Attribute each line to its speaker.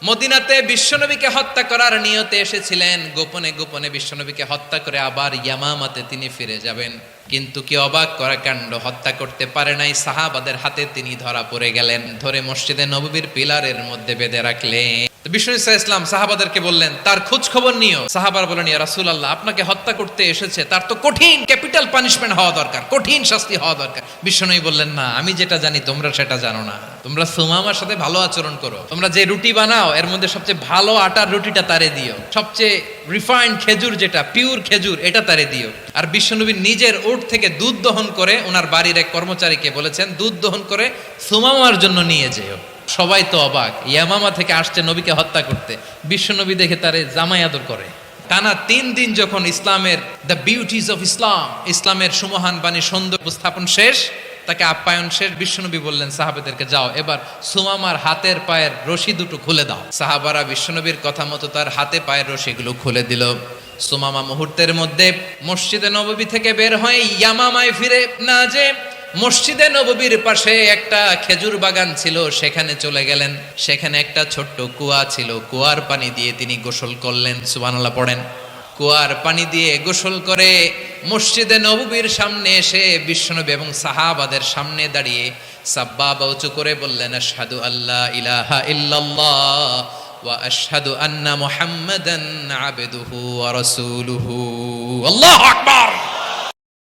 Speaker 1: মদিনাতে বিশ্বনবীকে হত্যা করার নিয়তে এসেছিলেন, গোপনে গোপনে বিশ্বনবীকে হত্যা করে আবার ইয়ামামাতে তিনি ফিরে যাবেন। কিন্তু কি অবাক করা কাণ্ড, হত্যা করতে পারে নাই, সাহাবাদের হাতে তিনি ধরা পড়ে গেলেন। ধরে মসজিদে নববীর পিলারের মধ্যে বেঁধে রাখলেন। বিষ্ণু ইসলাম সাহাবাদেরকে বললেন তার খোঁজ খবর নিও। সাহাবার বলেন, ইয়া রাসূলুল্লাহ, আপনাকে হত্যা করতে এসেছে, তার তো কঠিন ক্যাপিটাল পানিশমেন্ট হওয়া দরকার, কঠিন শাস্তি হওয়া দরকার। বিষ্ণুই বললেন, না, আমি যেটা জানি তোমরা সেটা জানো না। তোমরা সুমামার সাথে ভালো আচরণ করো, তোমরা যে রুটি বানাও এর মধ্যে সবচেয়ে ভালো আটার রুটিটা তারে দিও, সবচেয়ে রিফাইন্ড খেজুর যেটা পিওর খেজুর এটা তারে দিও। আর বিশ্বনবী নিজের উট থেকে দুধ দহন করে ওনার বাড়ির এক কর্মচারীকে বলেছেন দুধ দহন করে সুমামার জন্য নিয়ে যেও। সবাই তো অবাক, ইয়ামামা থেকে আসছে নবীকে হত্যা করতে, বিশ্বনবী দেখে তারে জামাই আদর করে। টানা 3 দিন যখন ইসলামের দ্য বিউটিজ অফ ইসলামের সুমহান বাণী সৌন্দর্য উপস্থাপন শেষ, তাকে আপ্যায়ন শেষ, বিশ্বনবী বললেন সাহাবাদেরকে, যাও এবার সুমামার হাতের পায়ের রশি দুটো খুলে দাও। সাহাবারা বিশ্বনবীর কথা মতো তার হাতে পায়ের রশিগুলো খুলে দিল। সুমামা মুহূর্তের মধ্যে মসজিদে নববী থেকে বের হয়ে ইয়ামামায় ফিরে না যে মসজিদে নববীর পাশে একটা খেজুর বাগান ছিল সেখানে চলে গেলেন। সেখানে একটা ছোট্ট কুয়া ছিল, কুয়ার পানি দিয়ে তিনি গোসল করলেন। সুবহানাল্লাহ পড়েন। কুয়ার পানি দিয়ে গোসল করে মসজিদে নববীর সামনে এসে বিশ্বনবী এবং সাহাবাদের সামনে দাঁড়িয়ে সাব্বাবা উঁচু করে বললেন, আশহাদু আল্লা ইলাহা ইল্লাল্লাহ ওয়া আশহাদু আন্না মুহাম্মাদান আবদুহু ওয়া রাসূলুহু। আল্লাহু আকবার।